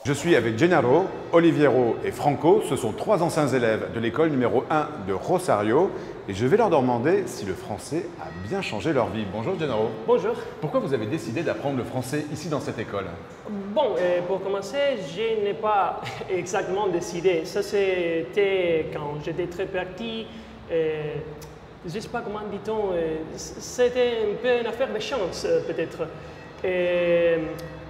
Je suis avec Gennaro, Oliviero et Franco. Ce sont trois anciens élèves de l'école numéro 1 de Rosario et je vais leur demander si le français a bien changé leur vie. Bonjour Gennaro. Bonjour. Pourquoi vous avez décidé d'apprendre le français ici dans cette école? Bon, pour commencer, je n'ai pas exactement décidé. Ça, c'était quand j'étais très petit. Je ne sais pas comment dit-on. C'était un peu une affaire de chance, peut-être.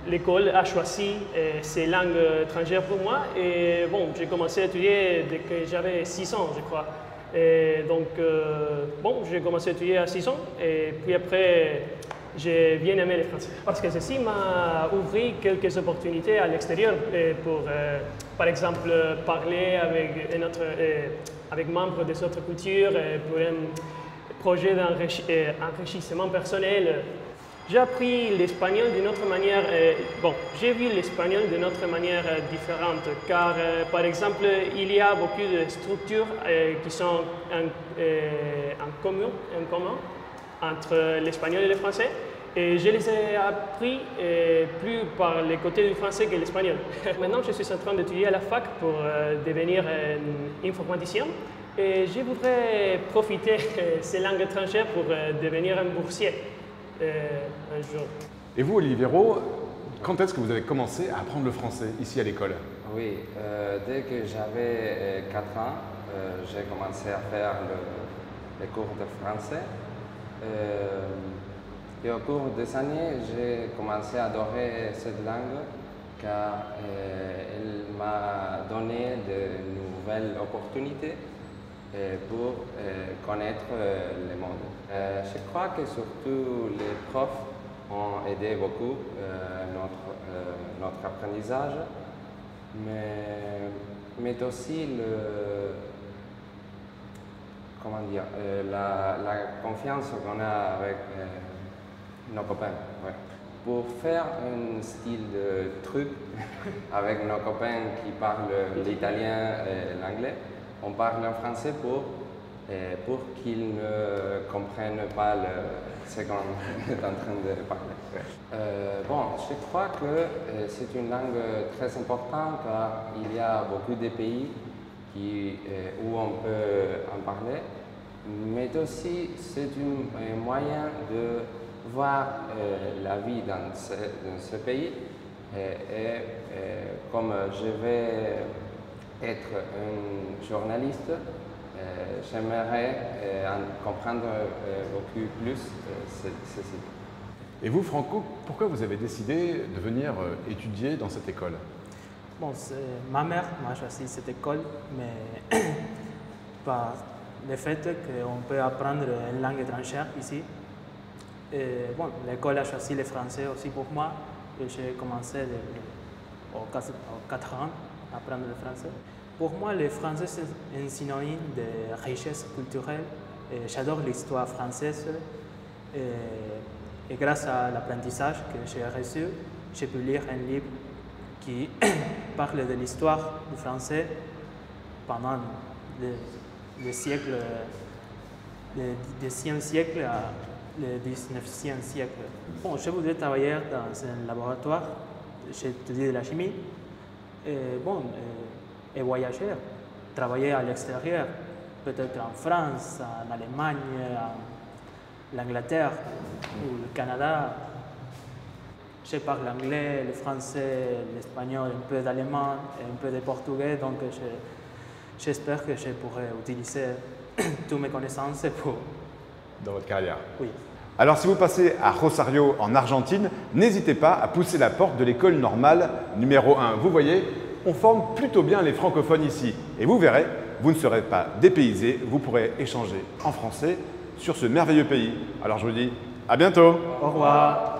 L'école a choisi ces langues étrangères pour moi. Et bon, j'ai commencé à étudier dès que j'avais 6 ans, je crois. Et donc, bon, j'ai commencé à étudier à 6 ans. Et puis après, j'ai bien aimé le français. Parce que ceci m'a ouvert quelques opportunités à l'extérieur pour, par exemple, parler avec membres des autres cultures, pour un projet d'enrichissement personnel. J'ai appris l'espagnol d'une autre manière, bon, j'ai vu l'espagnol d'une autre manière différente, car par exemple, il y a beaucoup de structures qui sont en commun entre l'espagnol et le français, et je les ai appris plus par le côté du français que l'espagnol. Maintenant, je suis en train d'étudier à la fac pour devenir informaticien, et je voudrais profiter de ces langues étrangères pour devenir un boursier. Un jour. Et vous, Oliviero, quand est-ce que vous avez commencé à apprendre le français ici à l'école? Oui, dès que j'avais 4 ans, j'ai commencé à faire les cours de français. Et au cours des années, j'ai commencé à adorer cette langue car elle m'a donné de nouvelles opportunités pour connaître le monde. Je crois que surtout les profs ont aidé beaucoup notre apprentissage, mais aussi la confiance qu'on a avec nos copains. Ouais. Pour faire un style de truc avec nos copains qui parlent l'italien et l'anglais, on parle en français pour qu'ils ne comprennent pas ce qu'on est en train de parler. Bon, je crois que c'est une langue très importante car il y a beaucoup de pays où on peut en parler, mais aussi c'est un moyen de voir la vie dans ce pays et comme je vais être un journaliste, j'aimerais en comprendre beaucoup plus ceci. Et vous, Franco, pourquoi vous avez décidé de venir étudier dans cette école? Bon, ma mère m'a choisi cette école, mais par le fait qu'on peut apprendre une langue étrangère ici. Et bon, l'école a choisi le français aussi pour moi, et j'ai commencé aux 4 ans à apprendre le français. Pour moi, le français, c'est un synonyme de richesse culturelle. J'adore l'histoire française. Et grâce à l'apprentissage que j'ai reçu, j'ai pu lire un livre qui parle de l'histoire du français pendant le siècle, du 10e siècle à le 19e siècle. Bon, je voudrais travailler dans un laboratoire. J'ai étudié de la chimie. Et voyager, travailler à l'extérieur, peut-être en France, en Allemagne, en l'Angleterre ou le Canada. Je parle l'anglais, le français, l'espagnol, un peu d'allemand et un peu de portugais, donc j'espère que je pourrai utiliser toutes mes connaissances pour... Dans votre carrière? Oui. Alors si vous passez à Rosario en Argentine, n'hésitez pas à pousser la porte de l'école normale numéro 1. Vous voyez, on forme plutôt bien les francophones ici. Et vous verrez, vous ne serez pas dépaysés, vous pourrez échanger en français sur ce merveilleux pays. Alors je vous dis à bientôt. Au revoir.